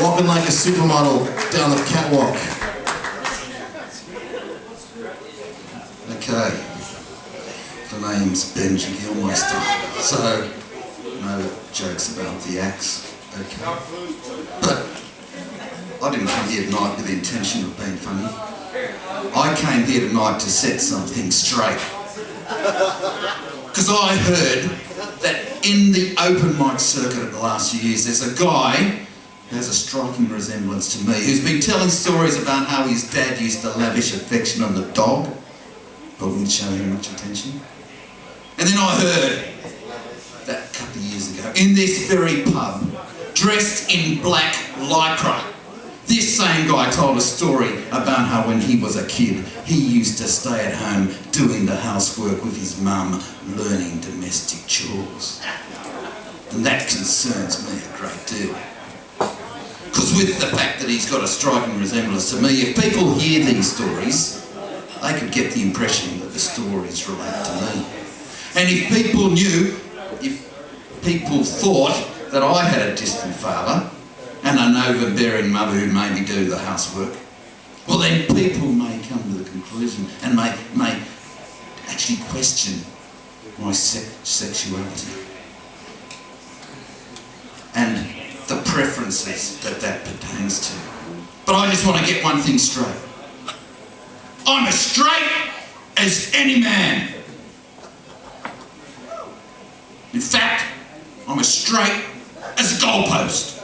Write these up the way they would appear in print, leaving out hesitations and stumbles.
walking like a supermodel down the catwalk. Okay, the name's Benji Glimeister, so no jokes about the axe, okay? But I didn't come here tonight with the intention of being funny. I came here tonight to set something straight. Because I heard that in the open mic circuit of the last few years, there's a guy who has a striking resemblance to me, who's been telling stories about how his dad used to lavish affection on the dog, but wouldn't show him much attention. And then I heard that a couple of years ago, in this very pub, dressed in black lycra, this same guy told a story about how when he was a kid, he used to stay at home doing the housework with his mum, learning domestic chores. And that concerns me a great deal. Because with the fact that he's got a striking resemblance to me, if people hear these stories, they could get the impression that the stories relate to me. And if people knew, if people thought that I had a distant father, and an overbearing mother who made me do the housework, well then people may come to the conclusion and may actually question my sexuality and the preferences that pertains to. But I just want to get one thing straight. I'm as straight as any man. In fact, I'm as straight as a goalpost.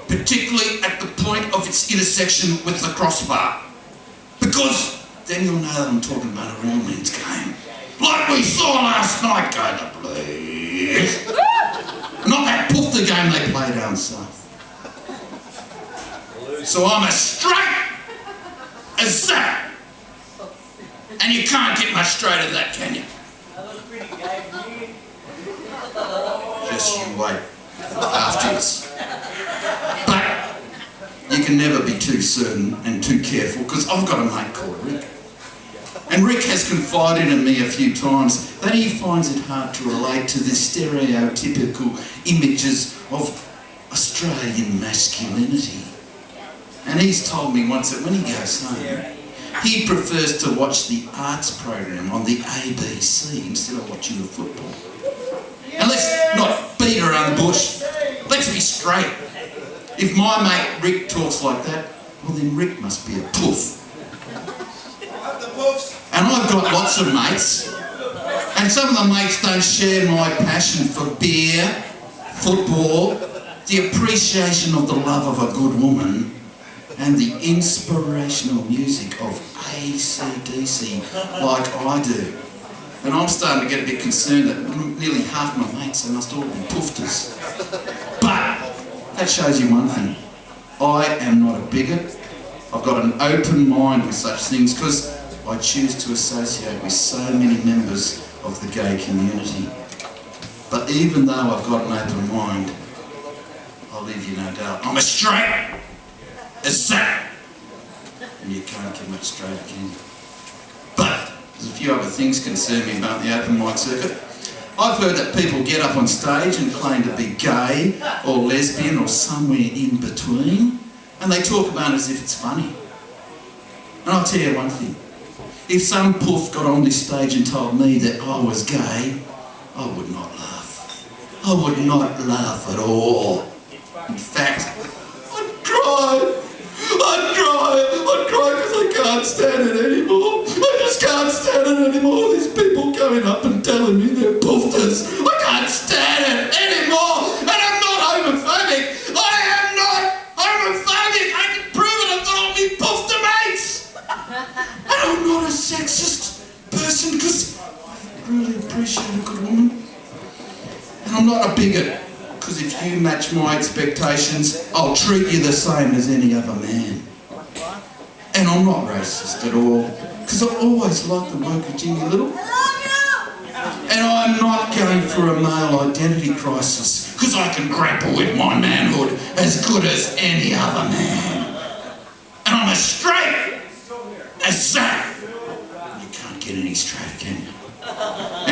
Particularly at the point of its intersection with the crossbar. Because then you'll know that I'm talking about a real men's game. Like we saw last night, go to please. Not that poofter game they play down south. So I'm as straight as that. And you can't get much straighter than that, can you? Just you wait afterwards. But you can never be too certain and too careful, because I've got a mate called Rick. And Rick has confided in me a few times that he finds it hard to relate to the stereotypical images of Australian masculinity. And he's told me once that when he goes home, he prefers to watch the arts program on the ABC instead of watching the football. And let's not beat around the bush. Let's be straight. If my mate Rick talks like that, well then Rick must be a poof. And I've got lots of mates, and some of the mates don't share my passion for beer, football, the appreciation of the love of a good woman, and the inspirational music of AC/DC like I do. And I'm starting to get a bit concerned that nearly half my mates, they must all be poofters. But that shows you one thing. I am not a bigot. I've got an open mind with such things because I choose to associate with so many members of the gay community. But even though I've got an open mind, I'll leave you no doubt, I'm as straight as that. And you can't get much straighter, can you? But there's a few other things concern me about the open mic circuit. I've heard that people get up on stage and claim to be gay or lesbian or somewhere in between, and they talk about it as if it's funny. And I'll tell you one thing. If some poof got on this stage and told me that I was gay, I would not laugh. I would not laugh at all. In fact, I'd cry. I'd cry because I can't stand it anymore. I just can't stand it anymore. These people coming up and telling me they're poofters. I can't stand it anymore. And I'm not homophobic. I am not homophobic. I can prove it. I've got all my poofter mates. And I'm not a sexist person because I really appreciate a good woman. And I'm not a bigot. Because if you match my expectations, I'll treat you the same as any other man. And I'm not racist at all, because I always liked the work of Jimmy Little. And I'm not going through a male identity crisis, because I can grapple with my manhood as good as any other man. And I'm as straight as that. You can't get any straighter, can you?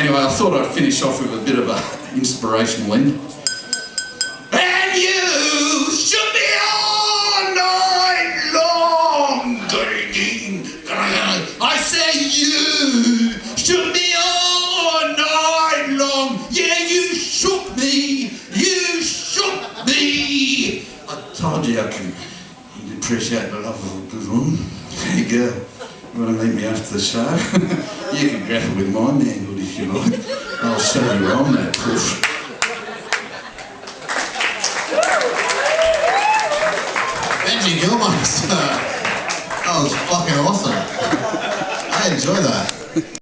Anyway, I thought I'd finish off with a bit of an inspirational end. And you should bloke and he'd appreciate the love of a good woman. Hey girl, you want to meet me after the show? You can grapple with my manhood if you like. I'll show you on that push. Benji Glimeister. That was fucking awesome. I enjoy that.